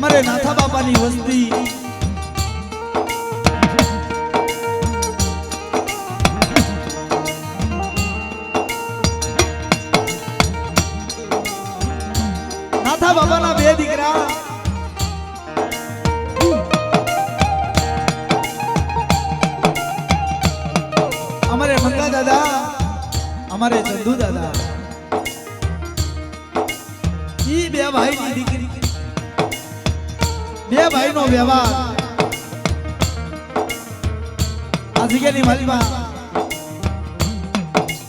અમારે નાથા બાપાની વસ્તી નાથા બાપાના બે દીકરા અમારે મંગા દાદા અમારે ચંદુ દાદા ઈ બે ભાઈની દીકરી બે ભાઈનો વ્યવહાર આ જગ્યાની માલિમાં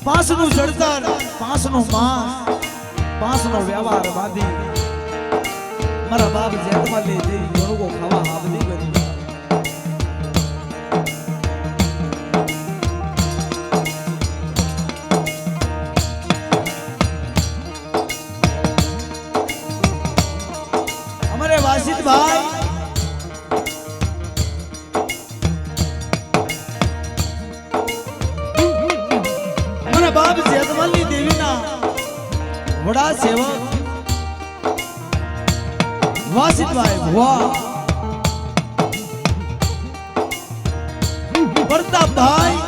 પાંચનું જડતર પાંચનું માંસ પાંચનો વ્યવહાર બાંધી મારા બાપ જેતમાં લઈ જઈ ગણુકો ખાવા હાબધી કરી અમારે વાસિતભાઈ અમારા બાપ જેતમાલની દેવીના વડા સેવક વાસિતભાઈ ભુવા પ્રતાપભાઈ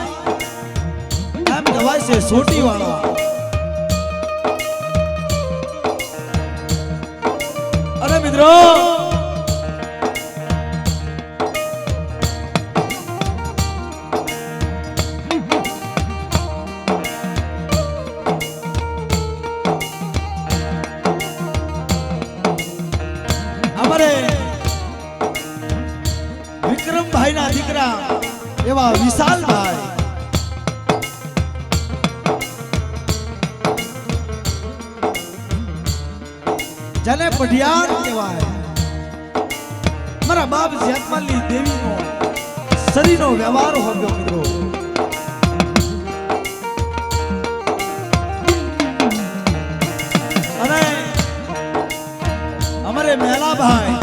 એમ કહેવાય છે સોટી વાળો અરે મિત્રો વિક્રમભાઈ ના દીકરા એવા વિશાલભાઈ જેને પઢિયાર કહેવાય મારા બાપ જેતમાલની દેવીનો શરીરનો વ્યવહાર હોય મિત્રો અને અમારે મેલાભાઈ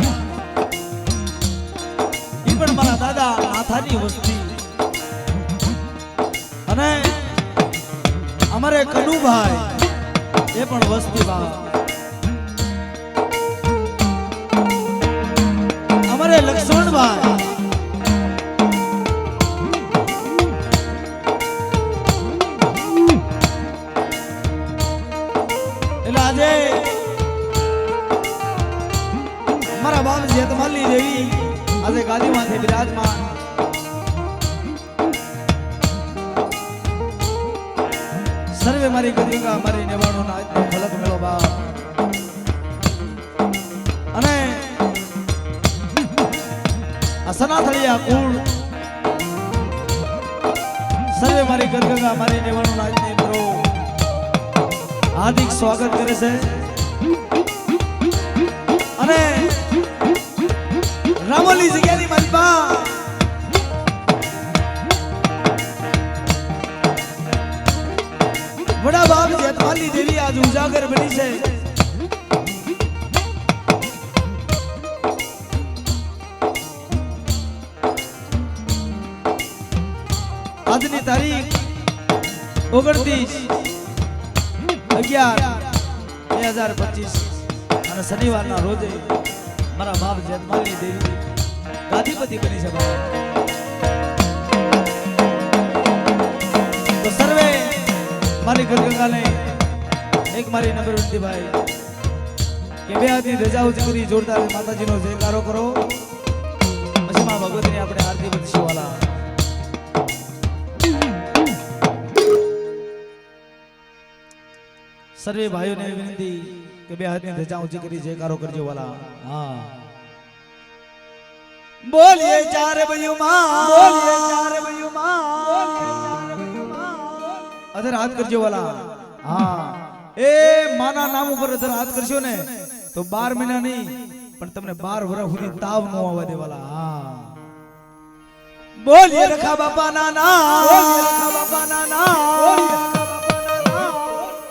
પણ મારા દાદા નાથાની વસ્તી અને અમારે કનુભાઈ એ પણ વસ્તી બા અમારે લક્ષ્મણભાઈ એટલે આજે મારા બાપ જેતમાલની દેવી આજે ગાદીમાંથી બિરાજમાન સર્વે મારી ગદીગા મારી નેવાણો ના આજનો ફલક મેળો બા અને આ સનાથળિયા કુળ સર્વે મારી ગદગા મારી નેવાણો ના આજને મિત્રો હાર્દિક સ્વાગત કરે છે અને રામોલી જગ્યાની માલિકા વડા બાપ જેતમાલની દેવી આજ ઉજાગર બની છે આજની તારીખ 29/11/2025 અને શનિવારના રોજે મારા બાપ જેતમાલની દેવી ગાદીપતિ બની છે તો સર્વે મારી ગરગંગાને એક મારી નમ્ર વિનંતી ભાઈ કે બે હાથની ધજા ઊંચી કરી જોરદાર માતાજીનો જયકારો કરો પછી માં ભગવતીની આપણે આરતી બનશી વાલા સર્વે ભાઈઓને વિનંતી કે બે હાથની ધજા ઊંચી કરી જયકારો કરજો વાલા હા બોલીએ ચાર ભયું માં બોલીએ ચાર ભયું માં અધર હાથ કરજો વાલા હા એ માના નામ ઉપર અધર હાથ કરશો ને તો 12 મહિના નહીં પણ તમને 12 વર્ષ સુધી તાવ ન આવવા દે વાલા હા બોલીએ રખા બાપા ના નામ બોલીએ રખા બાપા ના નામ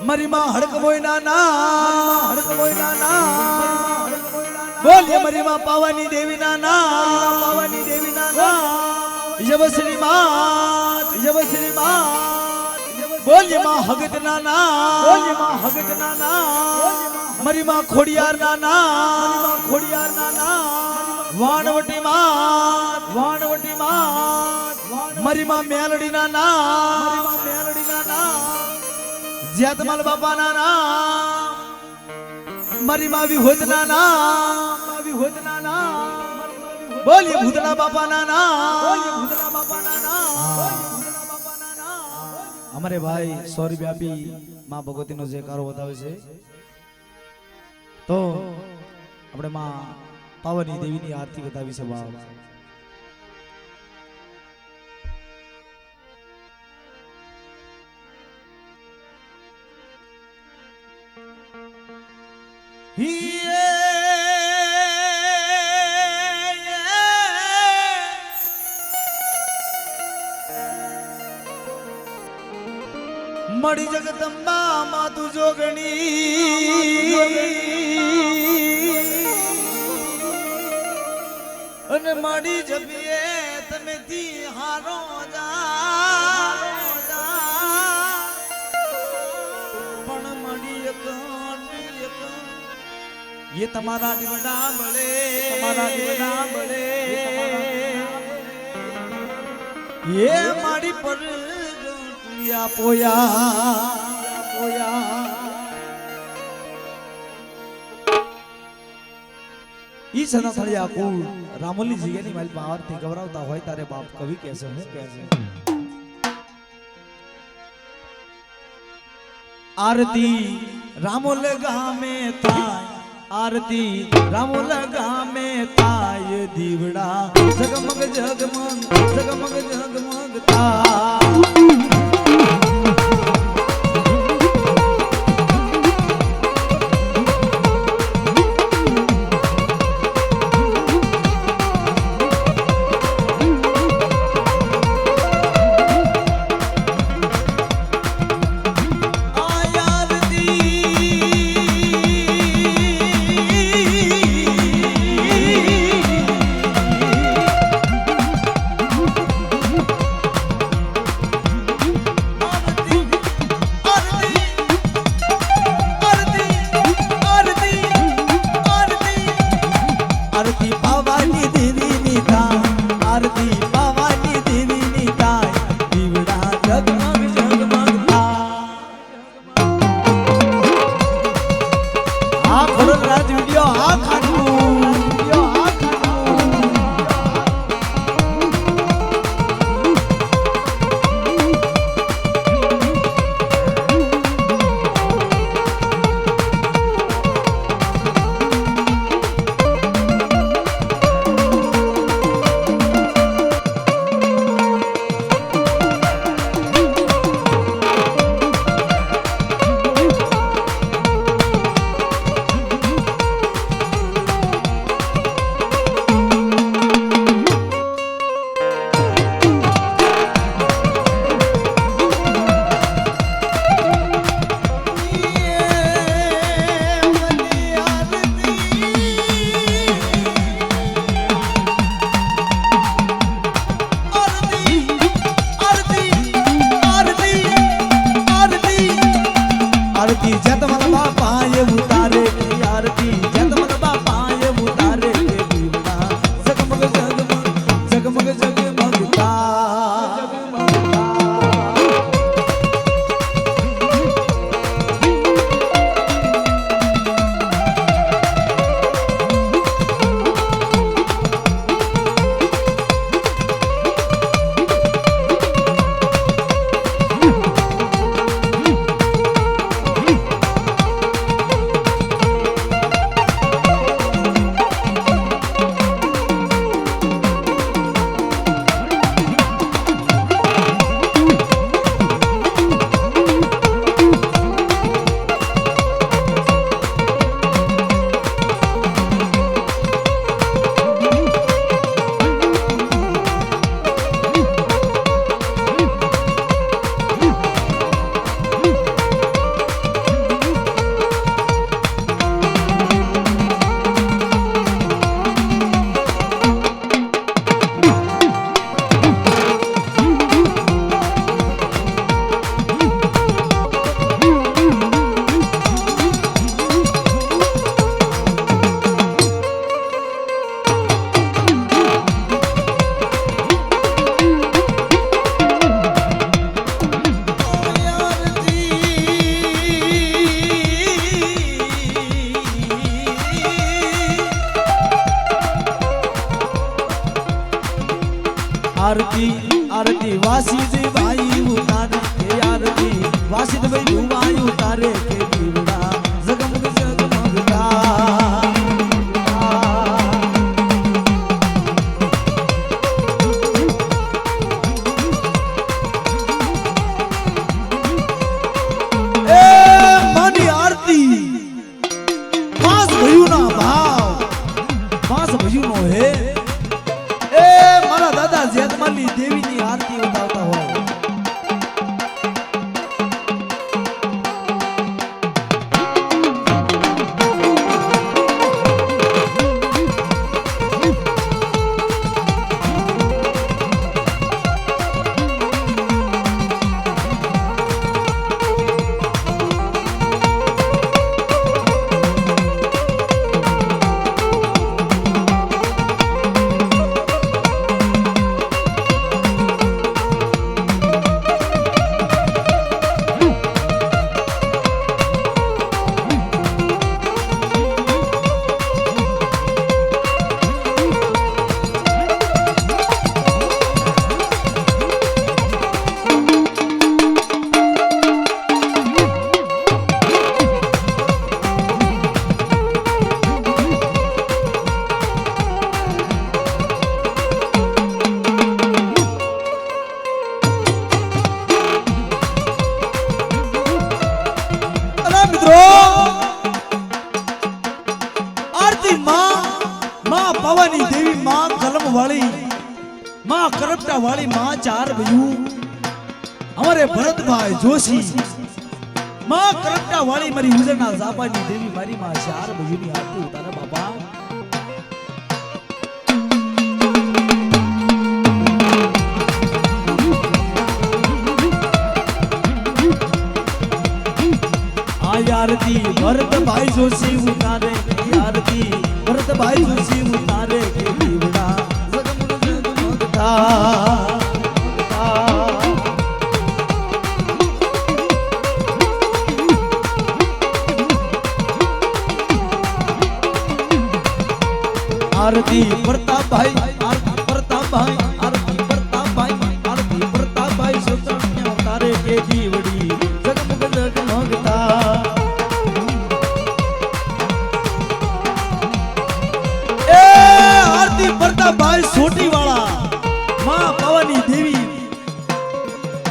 મરી માં હડક મોય ના નામ હડક મોય ના નામ બોલીએ મરી માં પાવાની દેવી ના નામ પાવાની દેવી ના નામ જબશ્રી માં બોલીએ માં હગત ના નામ બોલીએ માં હગત ના નામ મરી માં ખોડિયાર ના નામ ખોડિયાર ના નામ વાણવટી માં મારી માં મેલડીના નામ જેતમલ બાપાના નામ મારી માં વિહોદના નામ બોલી ભૂતના બાપાના નામ અમારે ભાઈ સૌરભ આપી માં ભગવતીનો જે કારો બતાવે છે તો આપણે માં પાવની દેવીની આરતી બતાવી છે બાપ મળી જગદંબા માતુ જોગણી અને મળી જપીએ તમે થી હારો પણ મળી ये તમારા દીવડા મળે ये મારી પર પોયા ઈ સના થળિયા કુળ રામોલી જીગેની મારી પાવર થી ગવરાવતા હોય તારે બાપ કવિ કહેશે હું કહેશે આરતી રામોલ ગામે થાય आरती रामोल गामे ताय दीवड़ा जगमग जगमग ता आरती आरती वासी भाई उतारे के आरती वासी भाई भाई उतारे के दीवड़ा जगमग जगमगता मां करपटा वाली मां चार भयू हमारे भरत भाई जोशी मां करपटा वाली मारी उजरना जापानी देवी मारी मां चार भयू नी आरती उतारे बाबा आरती भरत भाई जोशी उतारे आरती भरत भाई जोशी उतारे के दीवड़ा आरती प्रताप भाई आरती प्रताप भाई आरती प्रताप भाई आरती प्रताप भाई सोचने उतारे के दीवड़ी जगमग जगमगता आरती प्रताप भाई सोटी वाला मां पवनी देवी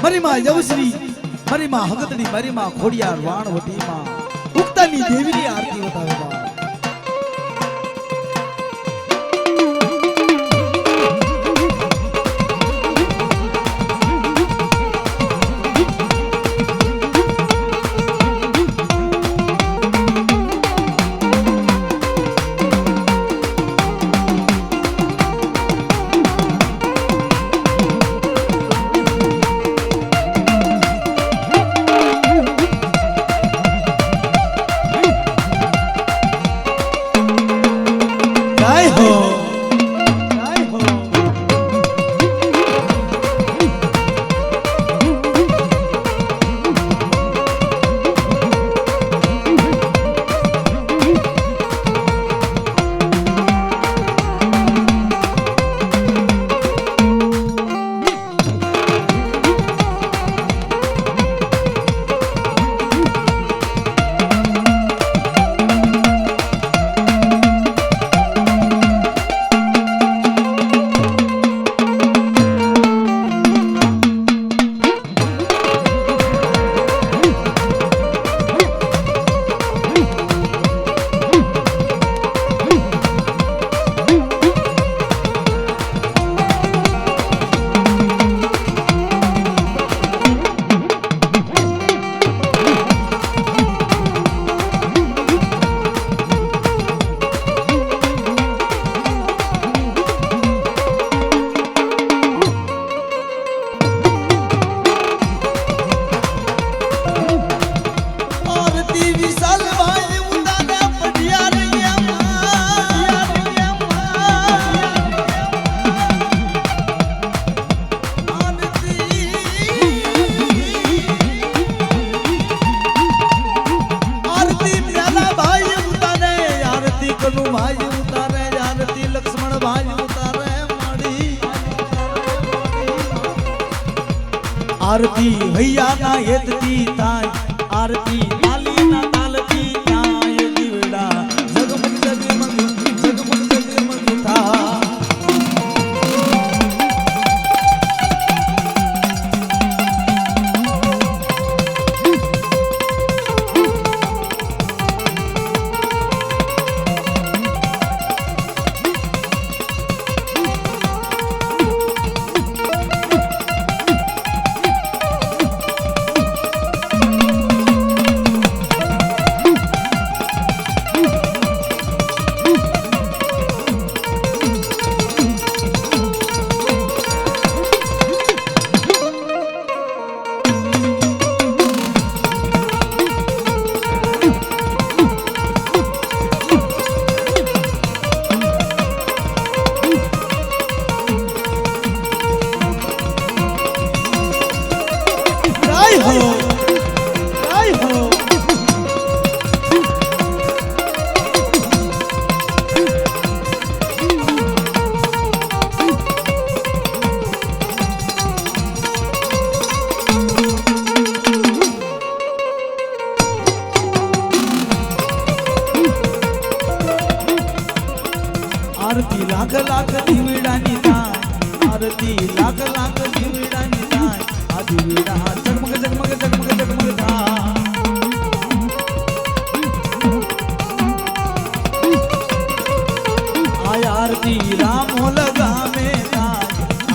मरी मां यवश्री मरी मां हगतनी मरी मां खोडियार वाणवटी मां उक्तानी देवी नी आरती बतावे बा આરતી હૈયાના હેતથી થાય આરતી તાલીના તાલથી થાય દીવડા જગમગ જગમગ જગમગ જગમગ થાય आरती लाख लाख दिवडानी ताय आरती लाख लाख दिवडानी ताय आ दिवडा जगमग जगमग जगमग जगमग थाय आय आरती राम लगावे ताय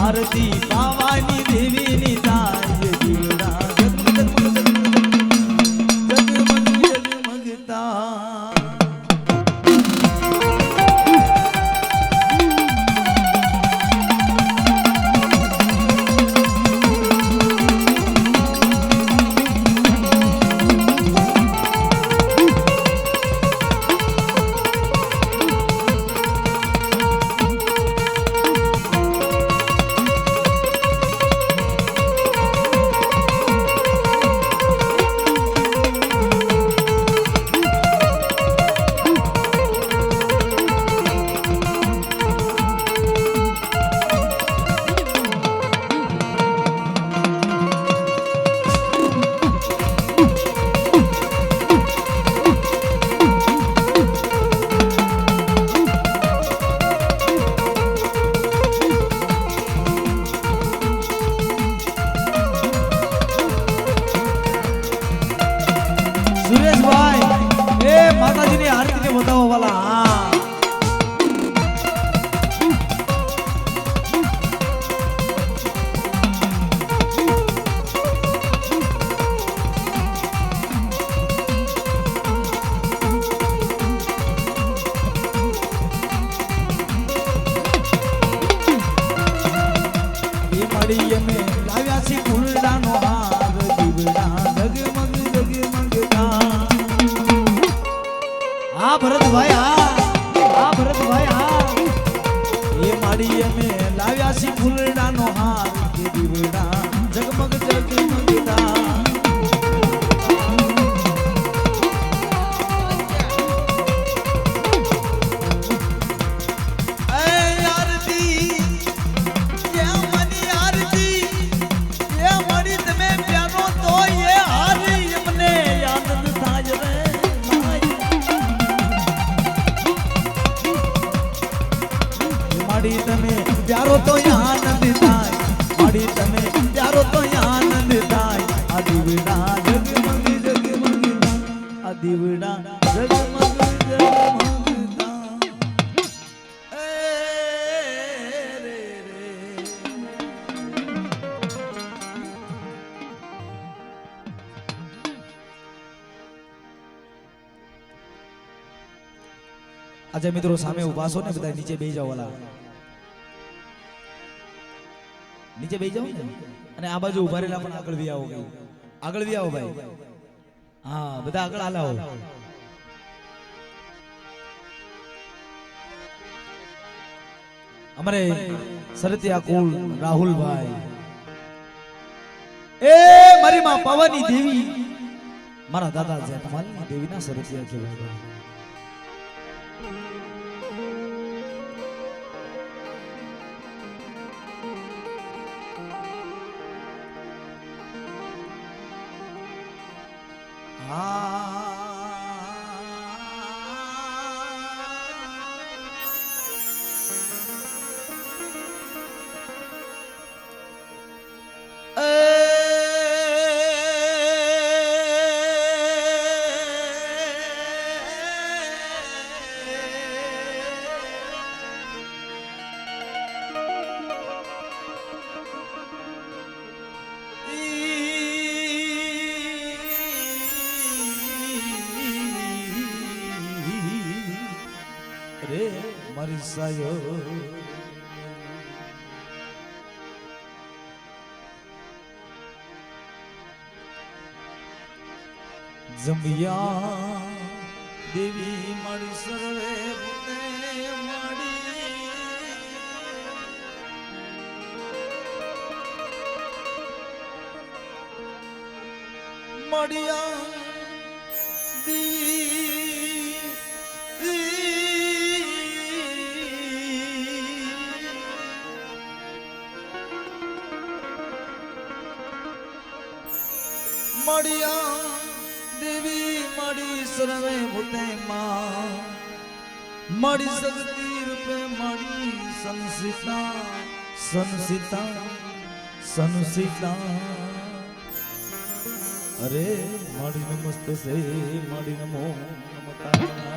आरती पावानी देवीनी ताय दिवडा जगमग जगमग जगमग जगमग ताय सुरेश भाई ए माताजी ने आरती ने बताओ वाला हाँ ये मड़िये में लाव्या सी फूलडानो हार दीवड़ा जगमग जगमग हाँ भरत भाई हाँ भरत भाई हाँ ये माड़ी में लाव्या सी फूलडानो हार के दीवड़ा जगमग जगमग थाय माड़ी तमे प्यारो तो आनंद थाय माड़ी तमे प्यारो तो आनंद थाय आ दीवड़ा जगमग जगमग थाय आ दीवड़ा जगमग जगमग थाय रे रे આજે મિત્રો સામે ઉભા છો ને બધા નીચે બેસી જાવ વાલા નીચે બેસી જાવ અને આ બાજુ ઉભા રહેલા પણ આગળ વી આવો ભાઈ હા બધા આગળ આલાવો અમારે સરતિયા કુલ રાહુલ ભાઈ એ મારી માં પવની દેવી મારા દાદા જેઠમાલની દેવીના સરતિયા કહેવાય મારી સાયો જમિયા દેવી મારી સર્વે ભૂતે માડી મળ્યા મળ્યા દેવી મળી સર્વે ભૂતે માં મળી શક્તિ રૂપે મળી સંસિતા સંસિતા સંસિતા અરે મળી નમસ્તે સે મળી નમો નમતા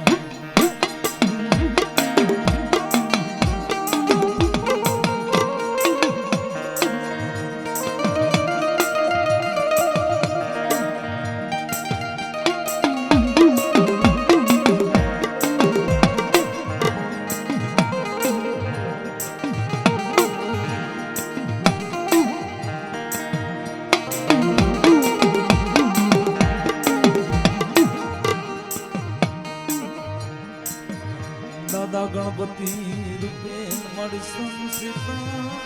દાદા ગણપતિ રૂપે મળી સંસિતા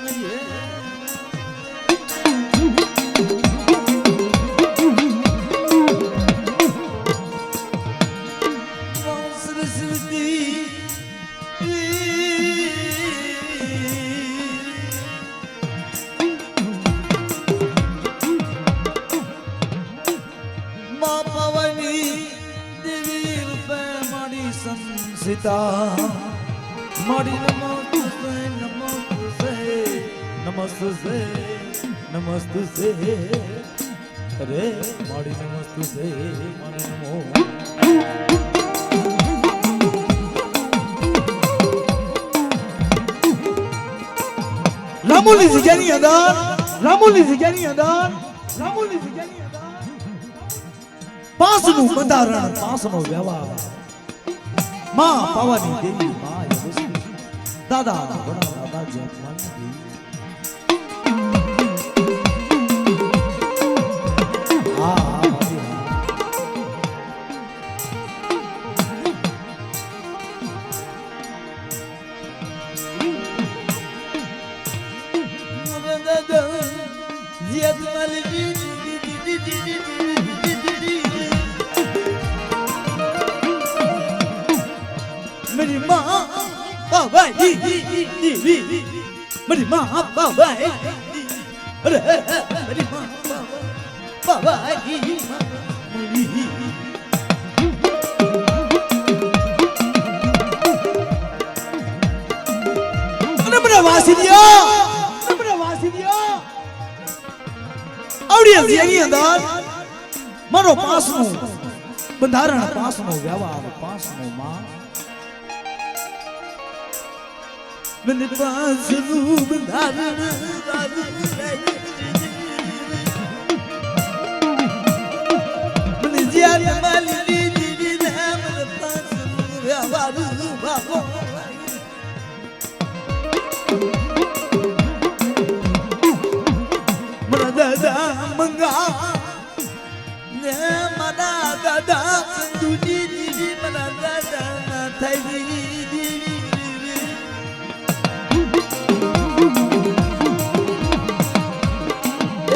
સંસિતા મારી નમસ્તે નમસ્તે નમસ્તે નમસ્તે અરે મારી નમસ્તે મારી નમો રામોલી જગ્યાની અંદર રામોલી જગ્યાની અંદર રામોલી જગ્યાની અંદર પાંચનું બંધારણ પાંચનો વ્યવહાર माँ पावानी देवी माँ यशस्वी दादा बड़ा दादा जयमानी देवी मेरी माँ बाबा मेरी माँ बाबा अरे मेरी माँ बाबा मेरा वासिदिया आवड़ी हज़ियानी अंदर मारो पासनो બંધારણ પાસનો વ્યવહાર પાસનો માં મને પાસનું બંધારણ મને જ્યાં માલી દીદી ના મને પાસનું વ્યવહાર બાબો મને દાદા મંગા ને મના દાદા સંતુજી દીદી મના દાદા ના થઈ દીદી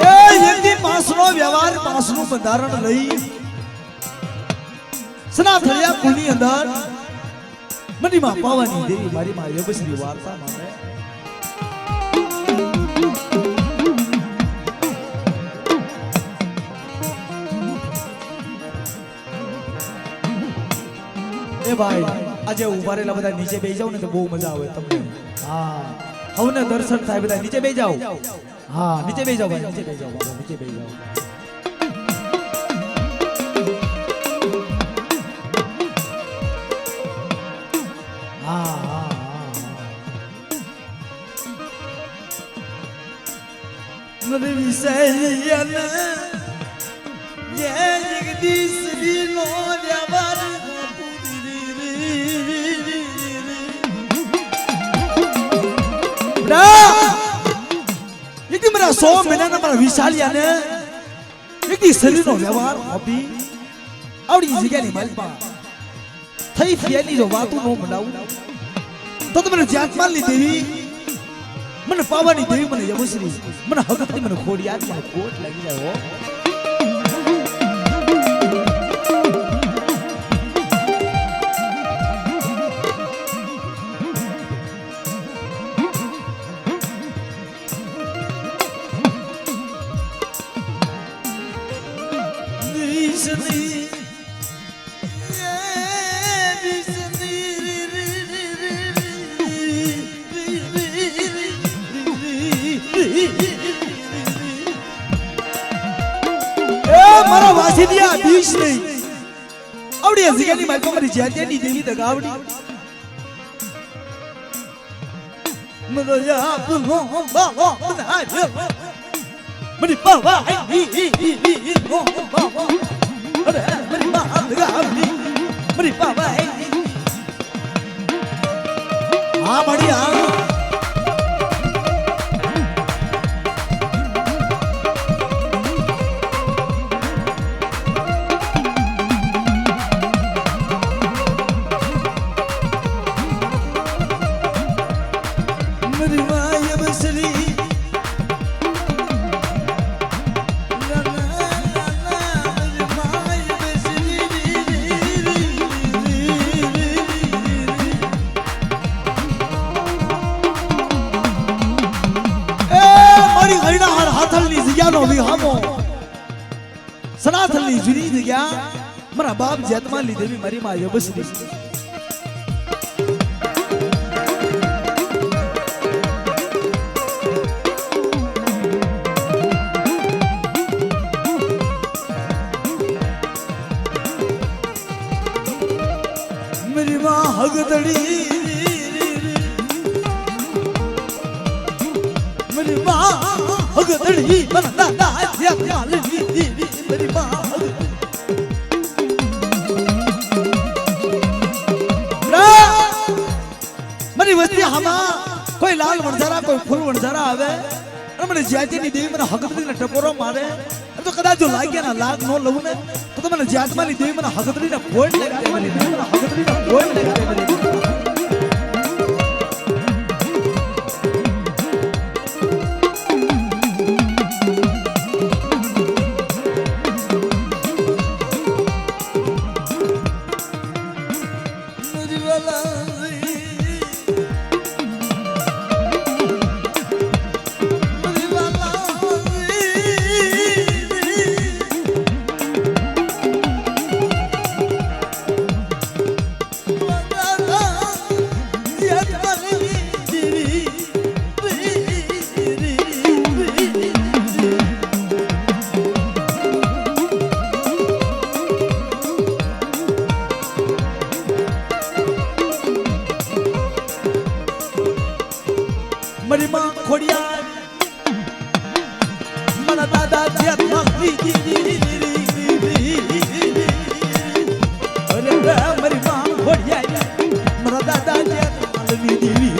એ યંદી પાસનો વ્યવહાર પાસનું બંધારણ લઈ સનાથળિયા કુળની અંદર મનીમાં પાવાની દેવી મારી માં યબશ્રી વાર્તા માને ए भाई આજે ઉભા રહેલા બધા નીચે બેસી જાવ ને તો બહુ મજા આવે તમને હા હવને દર્શન થાય બધા નીચે બેસી જાવ હા નીચે બેસી જાવ ભાઈ નીચે બેસી જાવ બાબા નીચે બેસી જાવ હા હા મને વિસૈયના ये जगदीश दी नो व्यापार એકદી મારા 100 મહિનાના મારા વિશાલિયાને એકદી શરીરનો વ્યવહાર હોપી આવડી જગ્યાની માલપા થઈ ફિયાની જો વાતો નો બનાવું તો મને જાતમાલની દેવી મને પાવાની દેવી મને યમશ્રી મને હકતની મને ખોડી આજ મને કોટ લાગી જાય હો મારા વાસીદિયા બીશ નહીં આવડી જગ્યાની મારી મારી જાતિયાની દેવી દગાવડી મનો યાદ નો બાવા બનાય મરી બાવા નો બાવા અરે મરી બા દગાવડી મરી બાવા આ મડી આ સનાથલની જુદી જગ્યા મારા બાપ જાતમાં લીધેલી મારી માં યબસરી मेरी मां हगदड़ी मेरी मां हगदड़ी बंदा दाया मालनी मेरी मां मेरी वस्ती हमा कोई लाल वणझारा कोई फूल वणझारा आवे અને મને જ્યાતિની દેવી મને હગદડીને ટપોરો મારે તો કદાચ જો લાગ્યા ના લાગ નો લઉં ને તો મને જ્યાતમાની દેવી મને હગદડીને પોઈન્ટ લગાડે મને હગદડીને પોઈન્ટ લગાડે મને મારી માં ખોડિયાર મારા દાદા જેતમાં અરે મારી માં ખોડિયાર મારા દાદા જેતમાં દેવી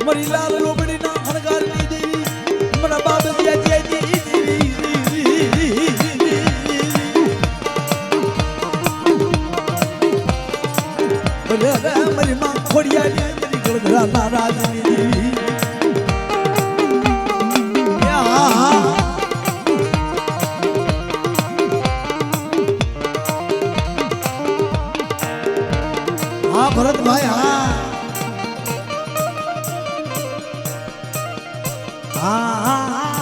મરી લાલ લોબડી ના હણગારની દેવી મારા બાપ જીયાજી મરી માં ખોડિયારી મરી ગળગરા નારાજની દેવી હા ભરતભાઈ હા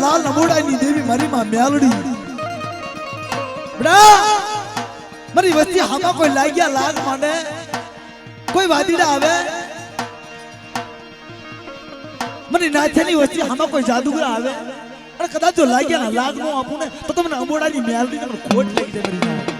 લાલ નમોડાની દેવી મારી માં મેલડી બડા મારી વસ્તી હામાં કોઈ લાગ્યા લાગ માંડે કોઈ વાદીડા આવે મને નાથેની વસ્તી હામાં કોઈ જાદુગર આવે અને કદાચ જો લાગ્યા ના લાગ નો આપું ને તો તમને અમોડાની મેલડી તમને ખોટ લાગી જાય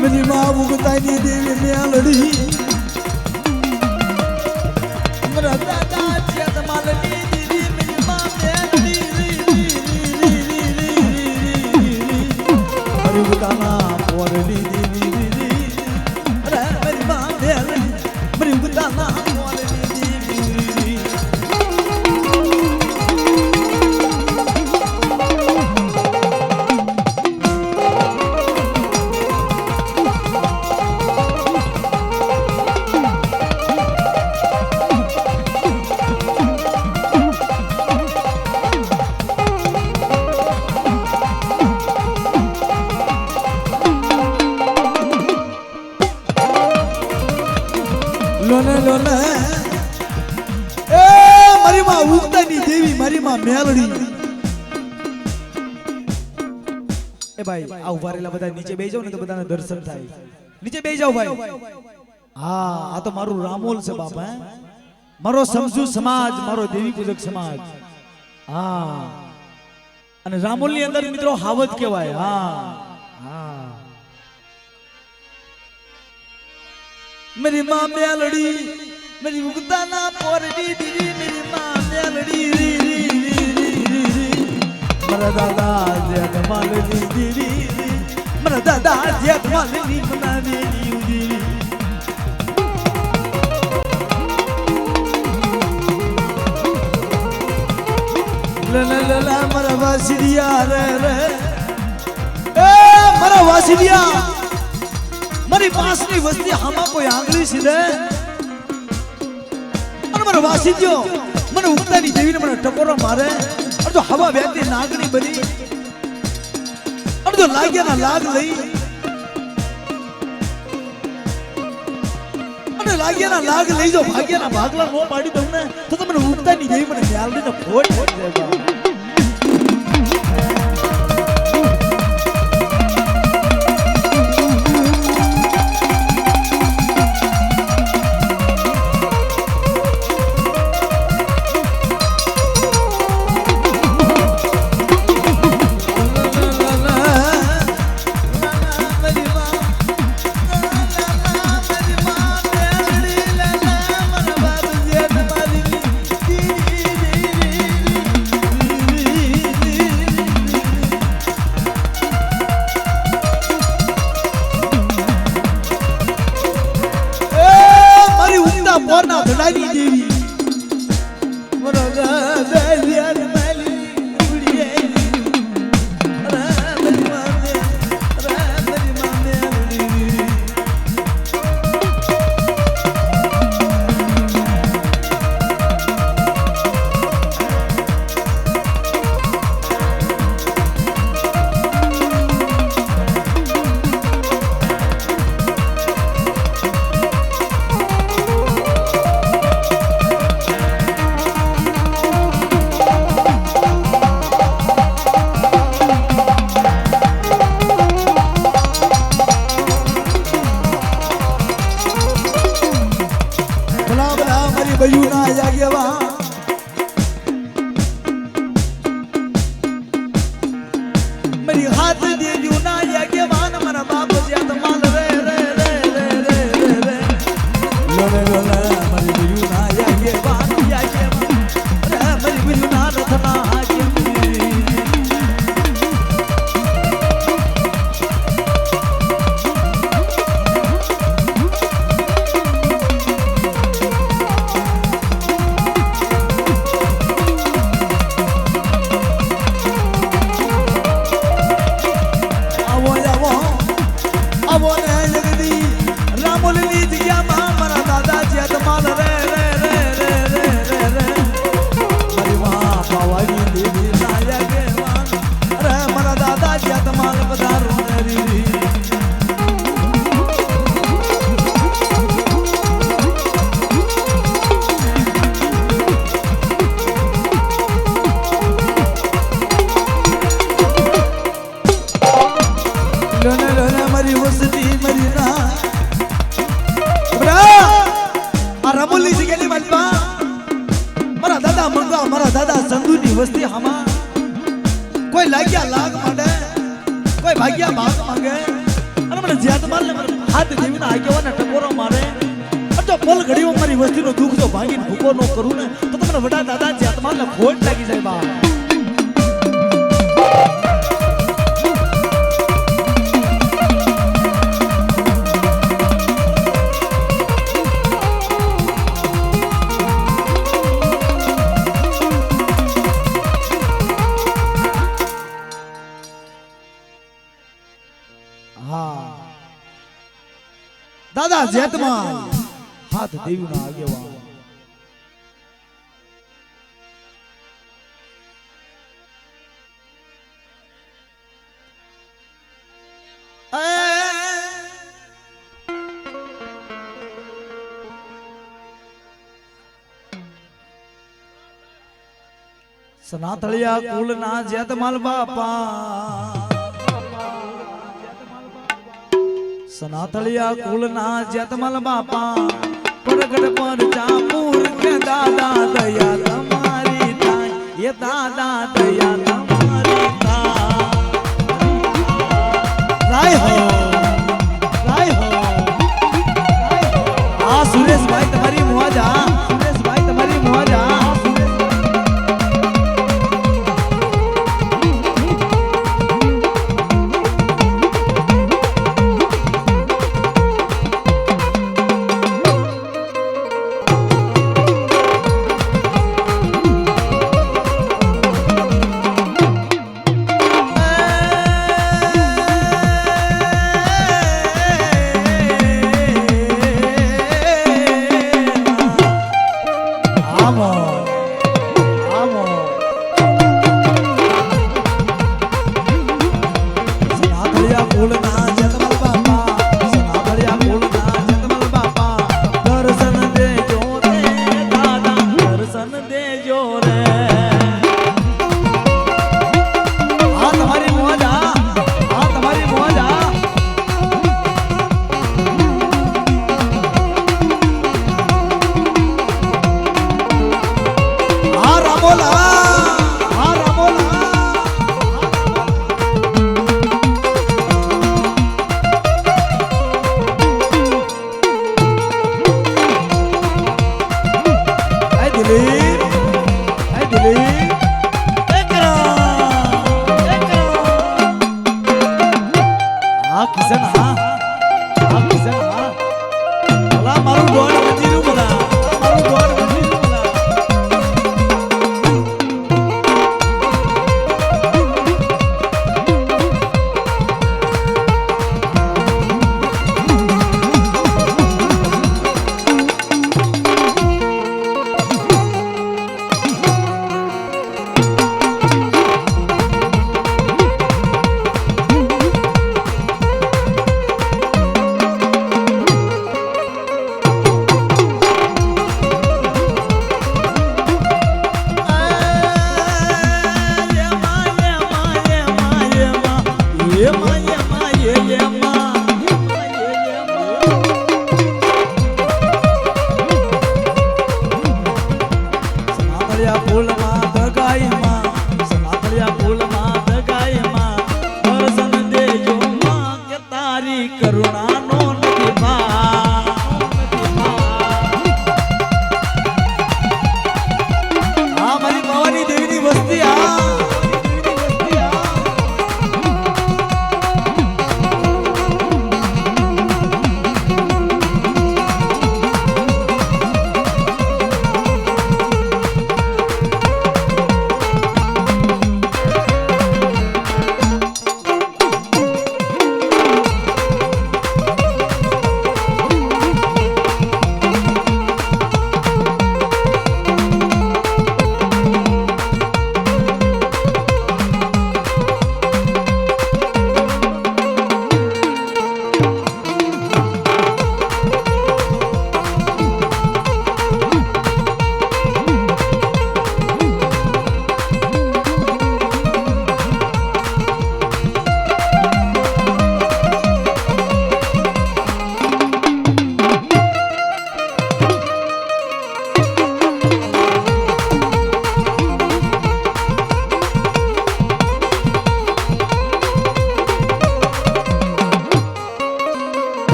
મારી ના ભૂગતાની દેવી મેલડી મારા દાદા જેત માલની દીદી મેરી માં મેલડી મારી ભૂગતાના પોરની દેવી અરે મારી માં મેલડી મારી ભૂગતાના પોરની દેવી લોને લોને એ મારી માં ઉગતાની દેવી મારી માં મેલડી એ ભાઈ આ ઉભા રહેલા બધા નીચે બેસી જાવ ને તો બધાને દર્શન થાય નીચે બેસી જાવ ભાઈ હા આ તો મારું રામોલ છે બાપા મારો સમજુ સમાજ મારો દેવી પૂજક સમાજ હા અને રામોલ ની અંદર મિત્રો હાવત કહેવાય હા હા मेरी माँ मेलड़ी मेरी उगताना पोरडी दीदी मेरी माँ मेलड़ी मेरा दादा जेठ मालनी दीदी मेरा दादा जेठ मालनी मना मेरी उदी ला मेरा वासिदिया रे रे ए मेरा वासिदिया મારી પાસની વસ્તી હામાં કોઈ આંગળી સીધે અને મારો વાસીજો મને ઉગતાની દેવીને મને ટકોરો મારે અને જો હવા વ્યાતી નાગણી બની અને જો લાગ્યાના લાગ લઈ અને લાગ્યાના લાગ લઈ જો ભાગ્યના ભાગલા નો પાડી દઉં ને તો તમને ઉગતાની દેવી મને મ્યાલડીને ફોડ જાય પોરના ધડાની દેવી મારા દાદા યાર માલી ઉડીએ રામરી મામે બયુના જાગ્યા મારી હાથ દેવ્યું ના જાગ્યા મારા બાપ જ્યાં માલ રે રે રે રે રે રે લોને લોને મારી બયુના જાગ્યા મારી બયુના રથના બાવાજી દેવી લાયા કે અરે મારા દાદા જ્યાં તમાલ પધારો રી મારી વસતી મારી ના રમોલી જગ્યાની માલપા મારા દાદા મંગા મારા દાદા સંધુની વસ્તી હામા કોઈ લાગ્યા લાગ માંડે કોઈ ભાગ્યા ભાગ માંગે અને મને જ્યાં માલ ને હાથ દેવીના આગેવાના ટકોરો મારે તો પલ ઘડીઓ મારી વસ્તીનો દુઃખ જો ભાંગીને ભૂકો ન કરું ને તો તમને વડા દાદા જ્યાં માલ ને ખોટ લાગી જાય બા દાદા જેતમાં હાથ દેવીનો આગેવાન સનાતળિયા કુલના જેતમાલ બાપા સનાતળિયા કુલના જેતમલ બાપા પ્રગટ પર ચાપુર કે દાદા દયા તમારી થાય એ દાદા દયા તમારી થાય રાય હો આ સુરેશભાઈ તમારી મોજા સુરેશભાઈ તમારી મોજા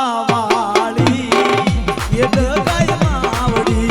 વાળી એ ડગાય માવડી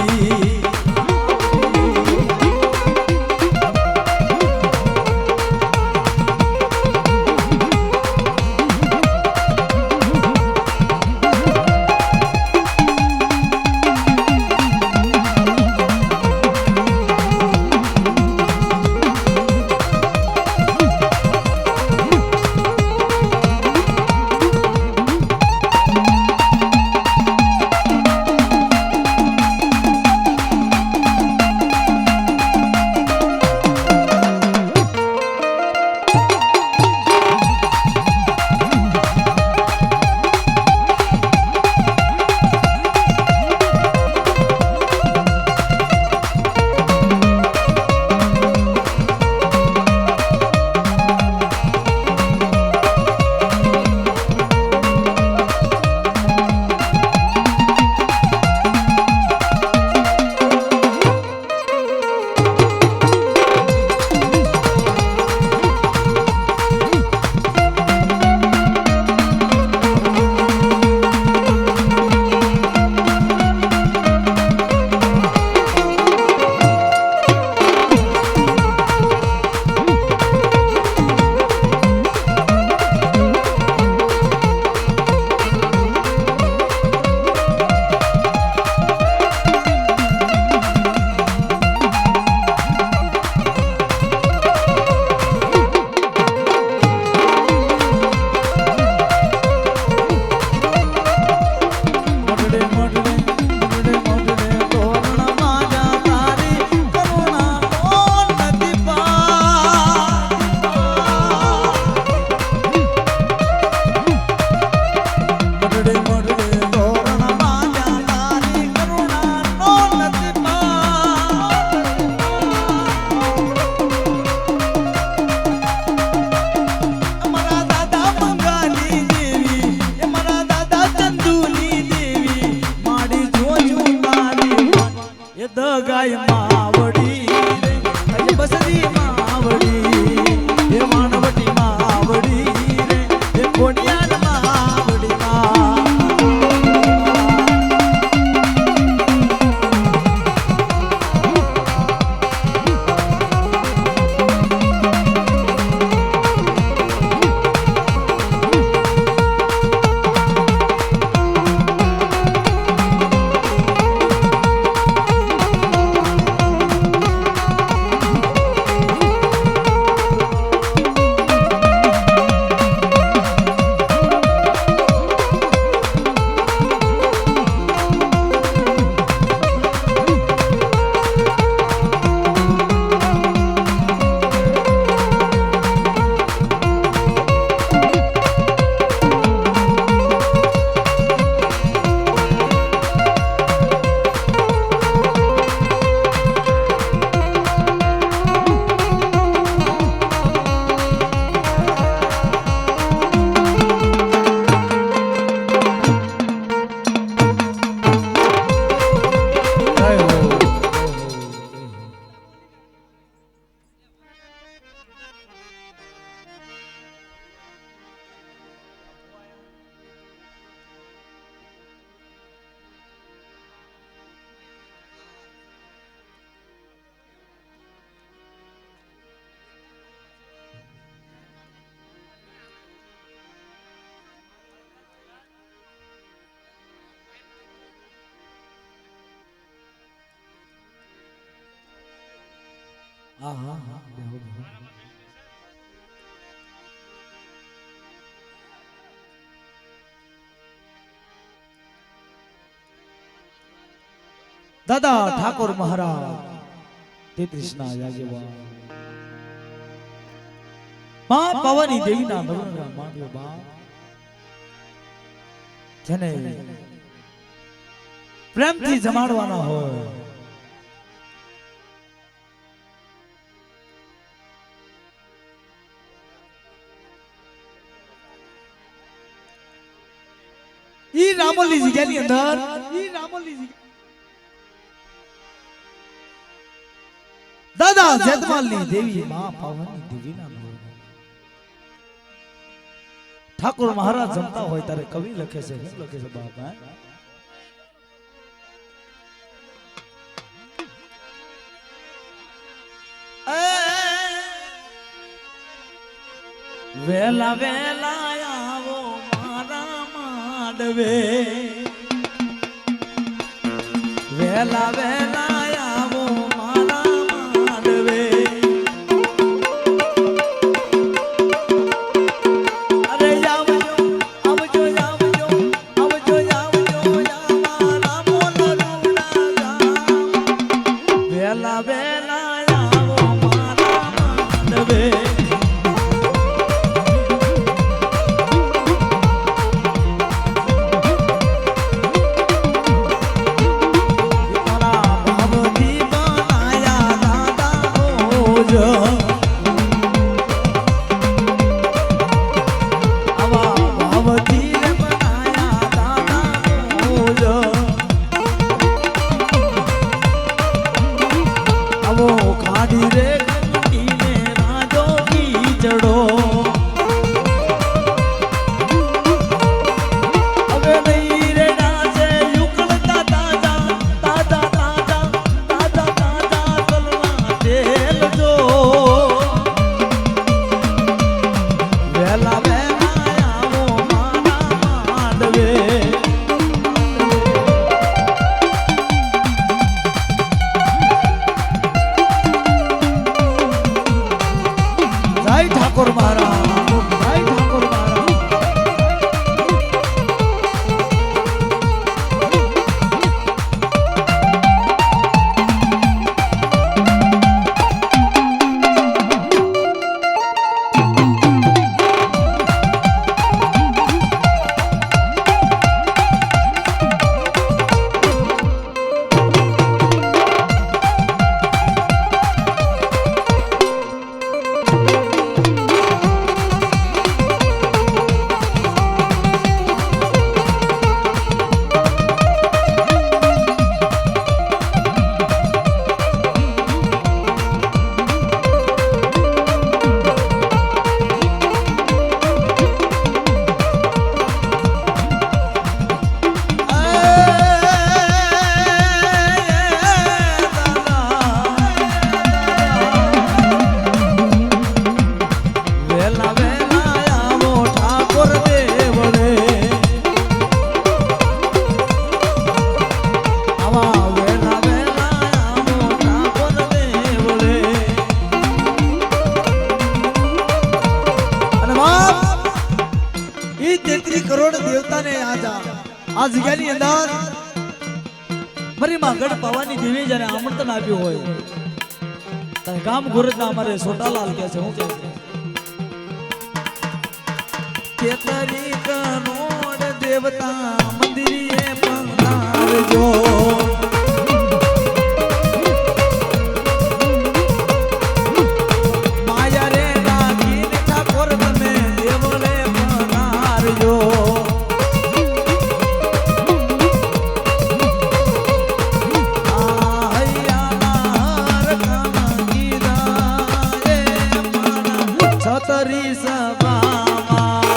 દગાય માવડી બસરી માવડી એ માનવટી માવડી રે એ કોડિયાલ માવડી હા હા હા બેહો બેહો દાદા ઠાકોર મહારાજ તેત્રીસના યાજવા માં પવની દેવીના ભવનના માંડ્યો બાપ જેને પ્રેમથી જમાડવાના હોય ઈ રામોલી જગ્યાની અંદર દાદા જેતમાલની દેવી માં પાવનની દેવીના ઠાકોર મહારાજ જમતા હોય ત્યારે કવિ લખે છે શું લખે છે બાપ વેલા વેલા આવો મારા માંડવે વેલા વેલા આવો મારા માંડવે અરે આવજો આવજો આવજો આવજો આવજો મારા મોલરુડા ગામ વેલા વેલા આવો મારા માંડવે ઠાકોર મહારાજ ઠાકોર મહારાજ આ જગ્યાની અંદર મારી માં ગઢ પાવાની દેવી જ્યારે આમંત્રણ આપ્યું હોય ત્યારે ગામ ગોરજના અમારે સોટાલાલ કહે છે હું કહે છે કેતરી કરોડ દેવતા મંદિરે પધારજો માયા રે રાખીને ઠાકોર તમે દેવલે પધારજો છતરી સભામાં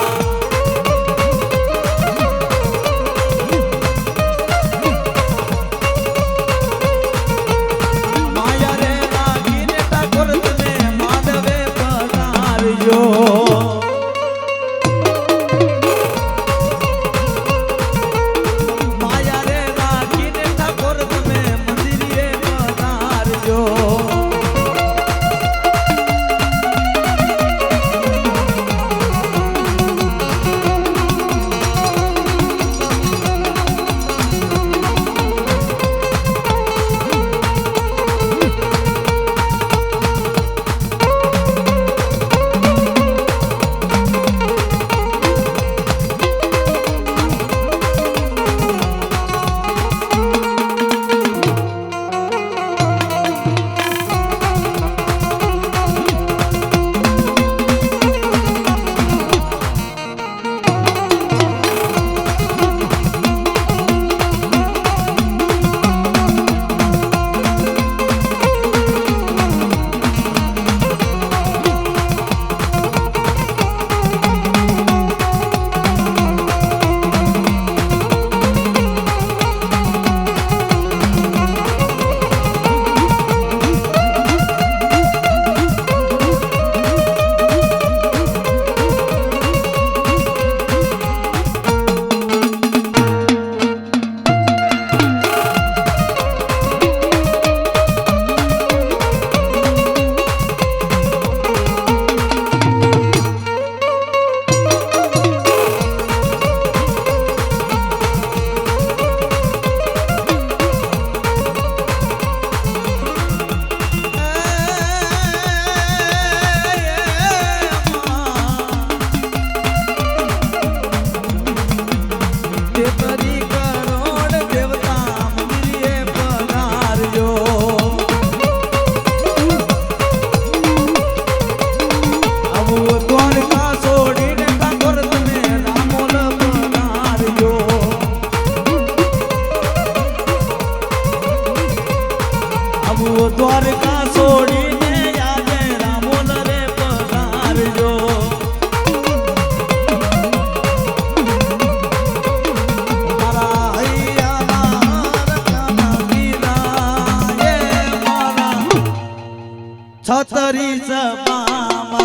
છતરી સભામાં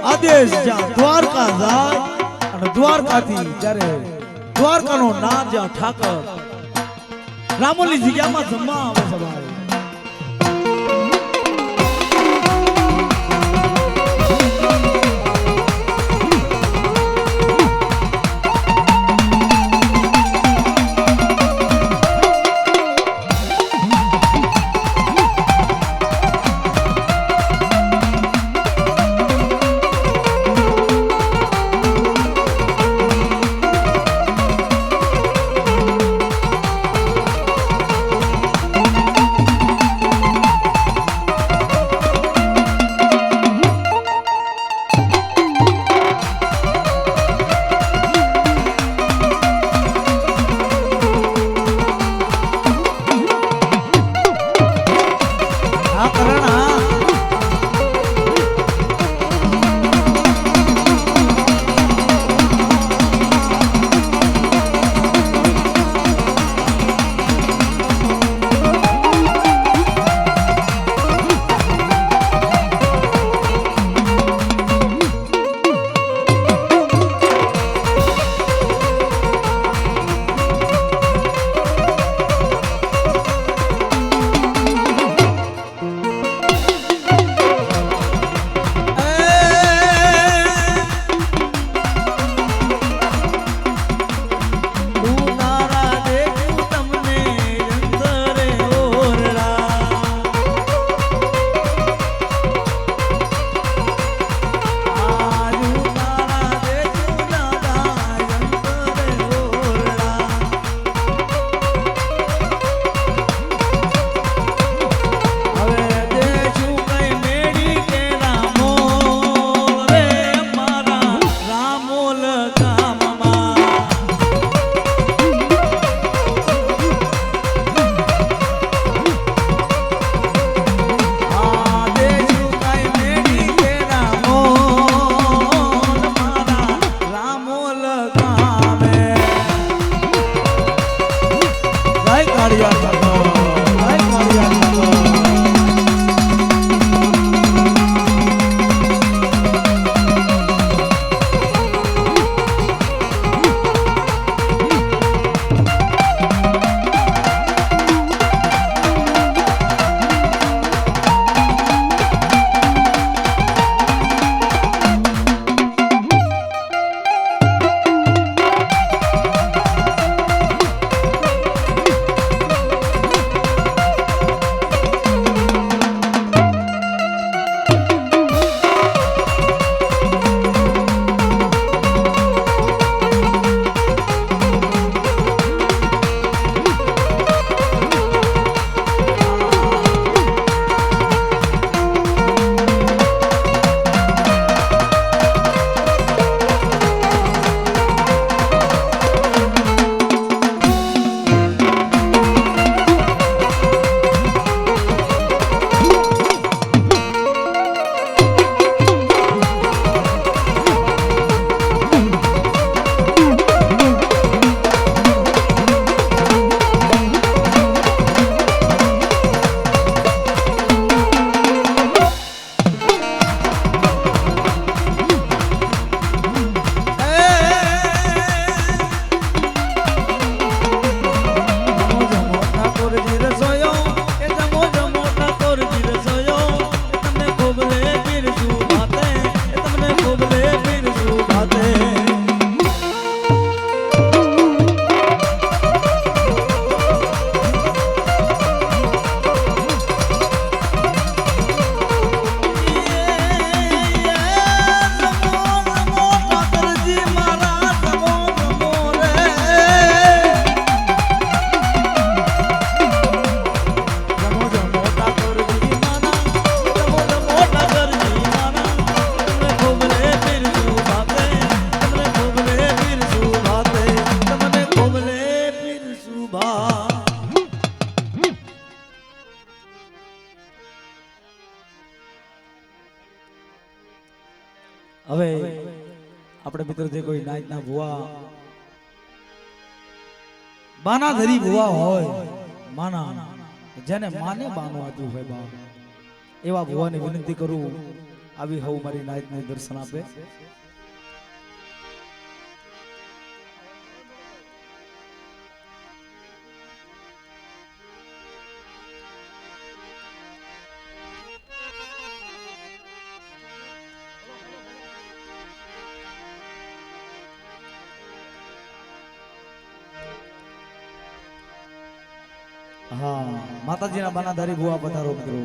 આદેશ જ્યાં દ્વારકા જાય અને દ્વારકાથી જ્યારે દ્વારકાનો નાથ જ્યાં ઠાકર રામોલી જગ્યામાં જમવા આવે સવારે આપણે મિત્ર જે કોઈ નાચના ભુવા બાના ધરી ભુવા હોય માના જેને માને બાનો આપ્યું હોય બા એવા ભુવાને વિનંતી કરું આવી હવ મારી નાચને દર્શન આપે. હા માતાજીના બાનાધારી ભુવા પધારો મિત્રો.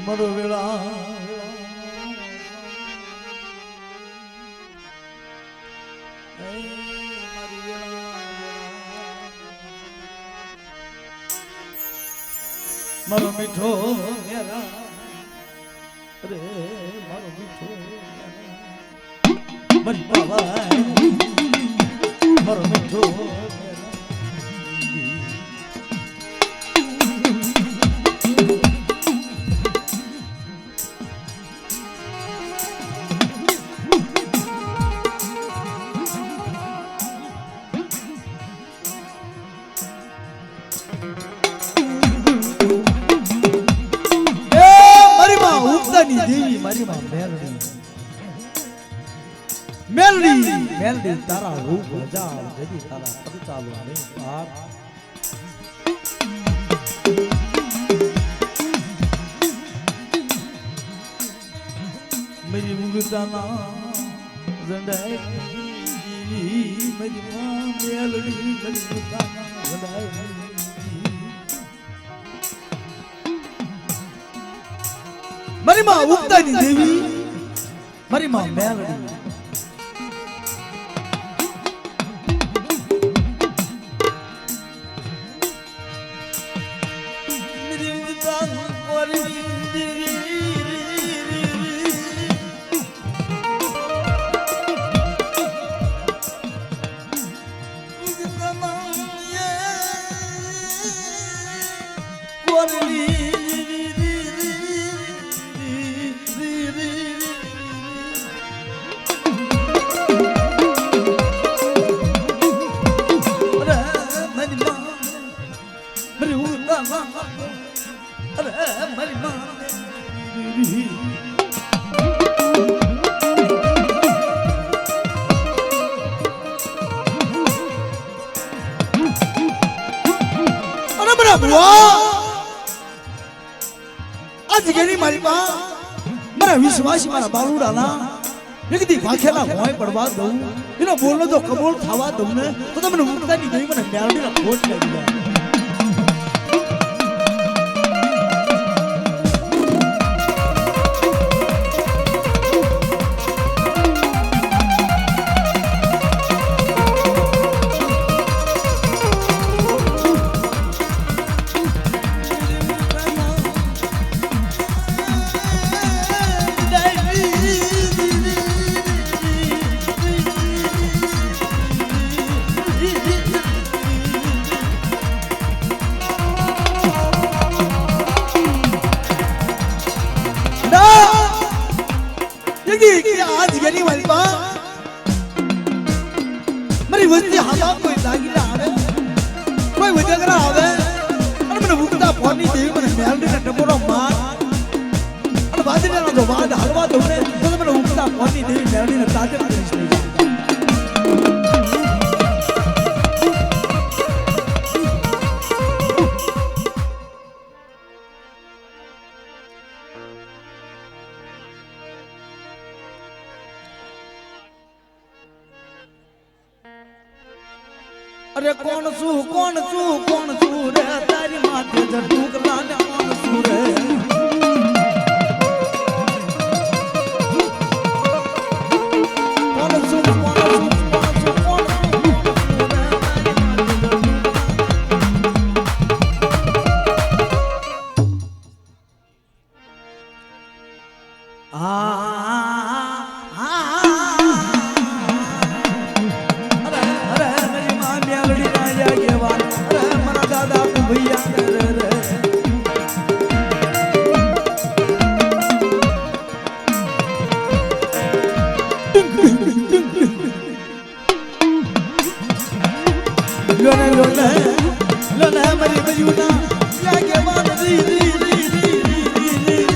મરો વેળા મારો મીઠો મેરા રે મારો મીઠો મન પાવા મારો મીઠો દેવી મારી માં મેલડી મેલડી તારા રૂપ હજાર જદી તારા પરચાલો ને પાર मेरी मुगताना ज़ंडाई मेरी मां मेलडी मेरी मुगताना ज़ंडाई મારી માં ઉગતાની દેવી મારી માં મેલડી મેરી ઉગતાની મારી દેવી મારી માં મારા વિશ્વાસી મારા બાલુડાના એકદી વાખેલા હોય પડવા દઉં એનો બોલનો તો કબૂલ થવા દઉં ને તો તમને મુક્તાની દેવી મને મેલડીના ખોટ લાગી જાય. आज गनी वाली बा મારી વસ્તી હાથા કોઈ દાગીના આવે કોઈ વજગરા આવે અને મને ભૂખતા ફોની દેવી મને મેલડીના ટપોરો માર અને વાદીના જો વાદ હલવા દઉં ને તો મને ભૂખતા ફોની દેવી મેલડીના તાજે કરીશ લઈ જાય. અરે કોણ છું રે તારી માથે ઝટુકલા ને કોણ છું રે કોણ છું લોને લોને લોને મરી મયુના લાગે માન રી રી રી રી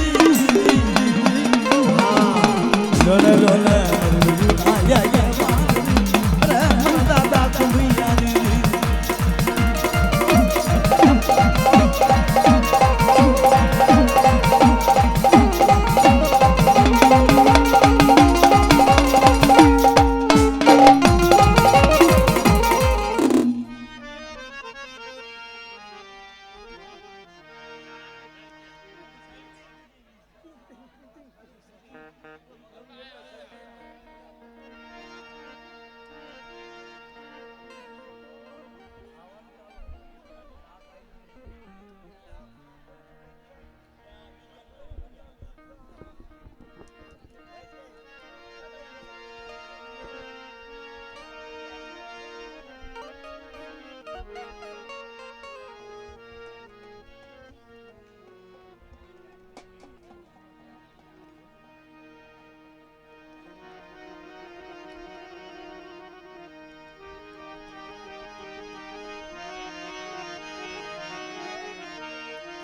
લોને લોને મયુના યા યા રે દાદા કુમિયા રી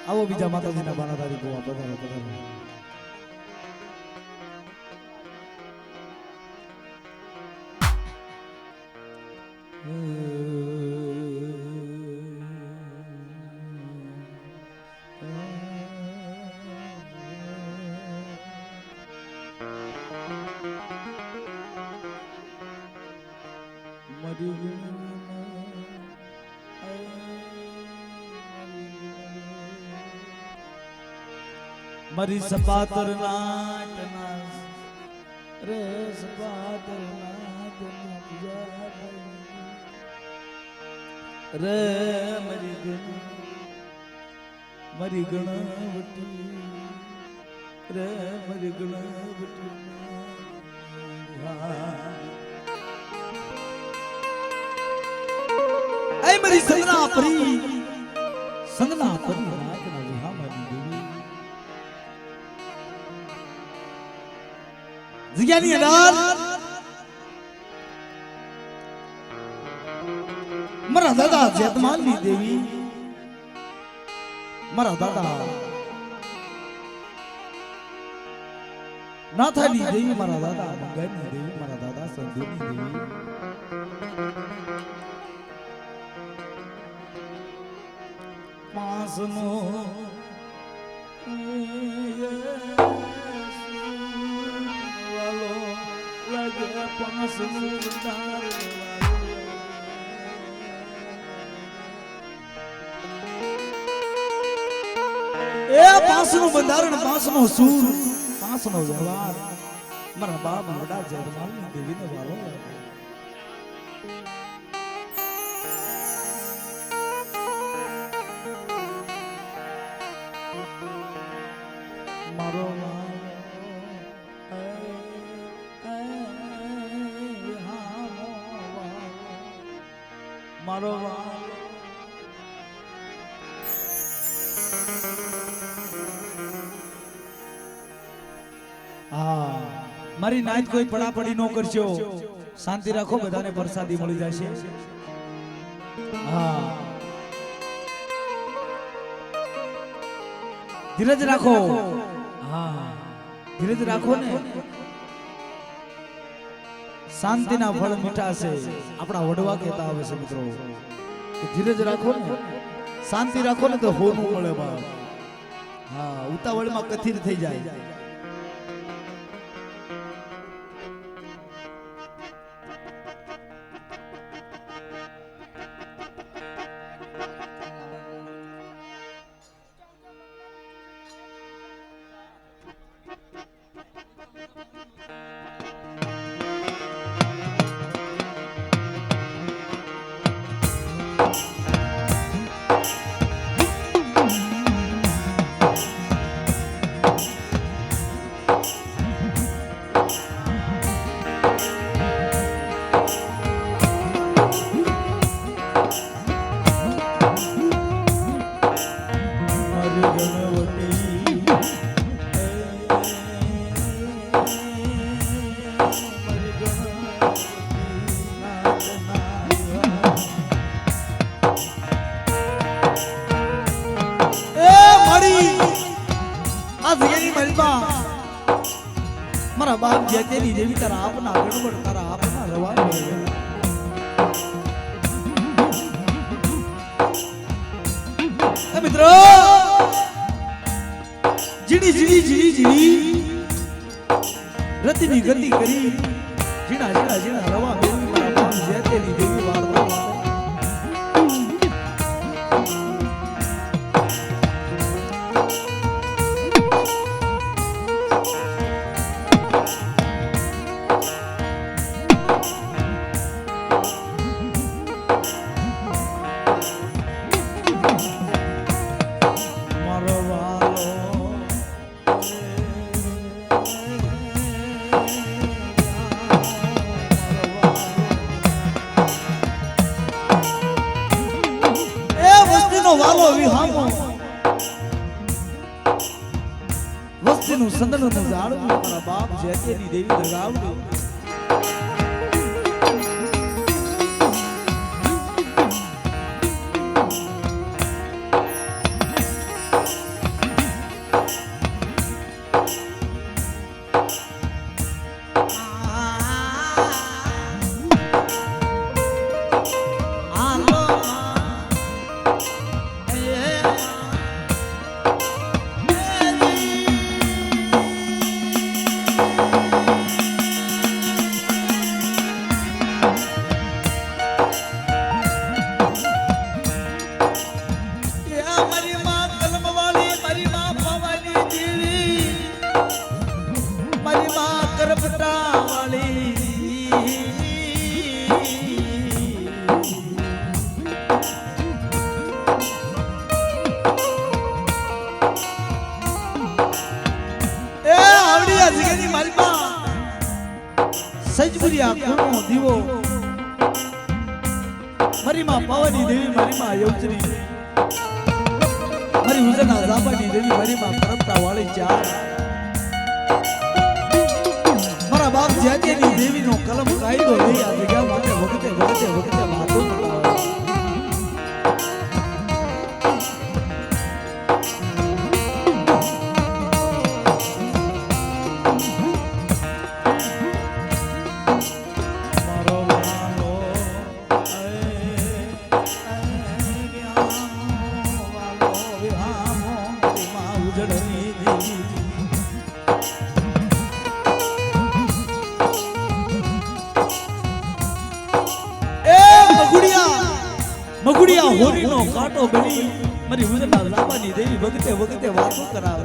આવો બીજા માતાજીના બાનાધારી ગોવા પધારો પધારો મરી સપાતર નાટના રે સપાતર નાટના રે મરી ગણવટી રે મરી ગણવટી એ મરી સંગના પરી નાટના વિહા મારી દેવી જગ્યાની અંદર મારા દાદા જેતમાલની દેવી મારા દાદા નાથાની દેવી મારા દાદા મંગાઈની દેવી મારા દાદા સંધુની દેવી પાંચનો પાંચનું બંધારણ પાંચનો સૂર પાંચનો વ્યવહાર મારા બાપ વડા જેતમાલની દેવીને વાલો મારો મારો હા મારી નાઈટ કોઈ પડાપડી ન કરશો શાંતિ રાખો બધાને પ્રસાદી મળી જશે હા ધીરજ રાખો હા ધીરજ રાખો ને શાંતિના ફળ મીઠા છે આપણા વડવા કહેતા આવે છે મિત્રો ધીરજ રાખો ને શાંતિ રાખો ને તો હોનું મળે બાપ હા ઉતાવળમાં કથિર થઈ જાય જેતેની દેવી તારા આપના ગણવટ તારા આપના રવા મિત્રો જીણી જીણી જીણી જીણી રતિની ગતિ કરી જીણા જીણા જીણા રવા દેવી મારા બાપ જેતેની દેવી વાર્તા વાલો વિહામો વસ્તીનું સંદનનું ઝાડવું મારા બાપ જેતેની દેવી લગાવડી સજબુરિયા કુળનો દીવો મારી માં પાવાની દેવી મારી માં યોજની મારી ઉજના જાબાની દેવી મારી માં પરમતા વાળી ચાર મારા બાપ જેતેની દેવીનો કલમ કાયદો લઈ આ જગ્યા માટે વખતે વખતે વખતે વાતો મગુડિયા હોરીનો કાંટો બની મારી ઉજના લાબાની દેવી વખતે વખતે વાતો કરાવે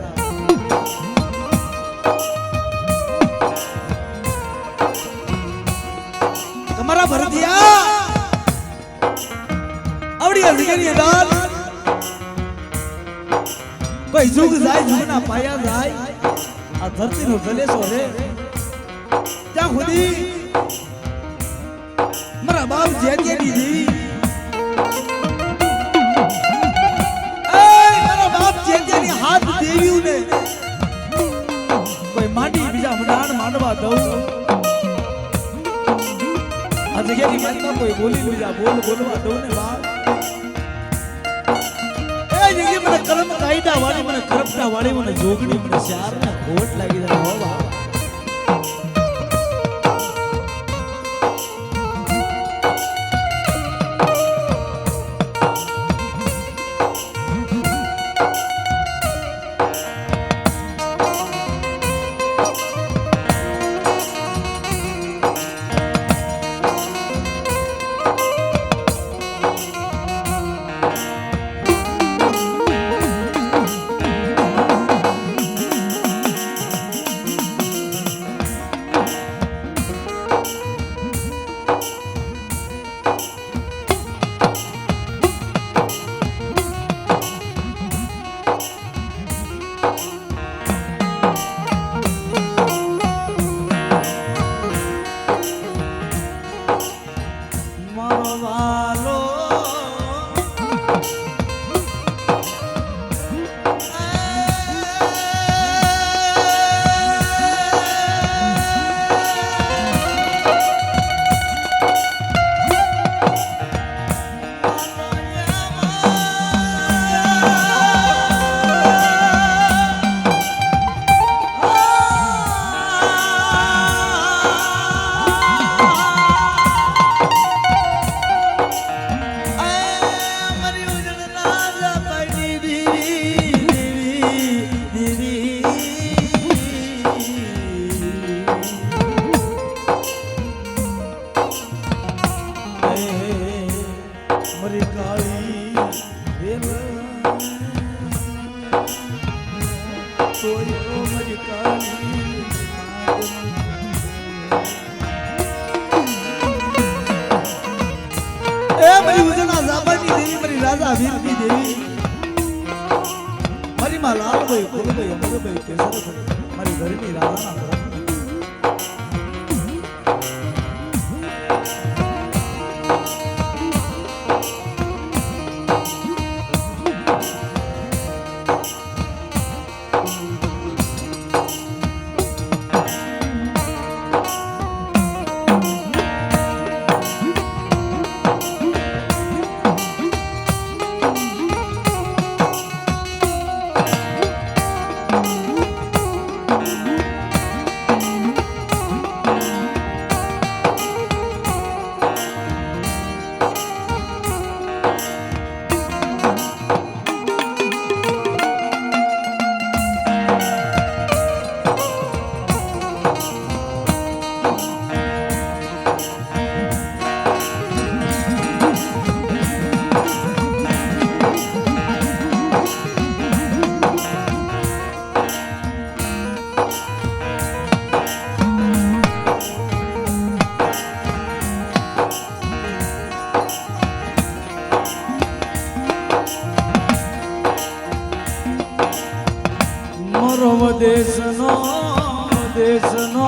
તમારા ભરતિયા આવડી અજગરી દાન કોઈ જુગ જાય જુગના પાયા જાય આ ધરતીનો જલેસો રે ત્યાં સુધી મારા બાપ જેતેની દેવી હાથ દેવીઓને કોઈ માંડી બીજા મડાણ માંડવા દઉં આ જગ્યાની માતા કોઈ બોલી બીજા બોલવા દઉં ને બા એ જગ્યાએ મને કલમ કાયદા વાળી મને કરપટા વાળી મને જોગણી મને ચાર ને ખોટ લાગી જાય હો બા રાજા વીરની દેવી મારી માં લાલભાઈ ફૂલભાઈ અમરભાઈ કેસરભાઈ મારી ઘરની રાધાના ઘર દેશનો દેશનો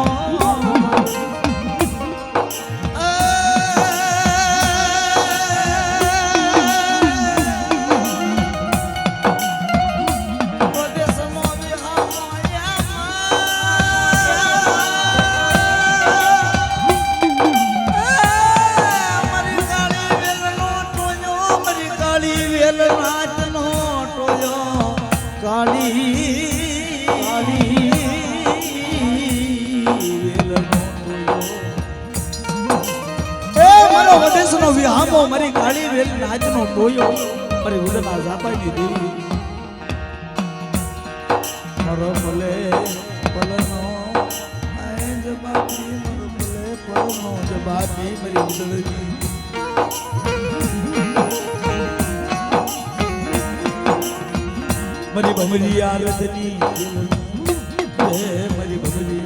વદેશનો વિહામો મારી કાળી વેલ નાચનો ટોયો મારી ઉડના ઝાપાની દેવી મારો ભલે પલનો આય જબાતી મારો ભલે પલનો જબાતી મારી ઉડલની મારી ભમરી આરતની મારી ભમરી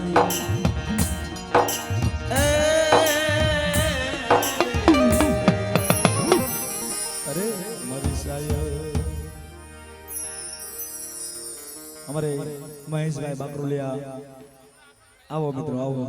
અમારે મહેશભાઈ બાકરોલિયા આવો મિત્રો આવો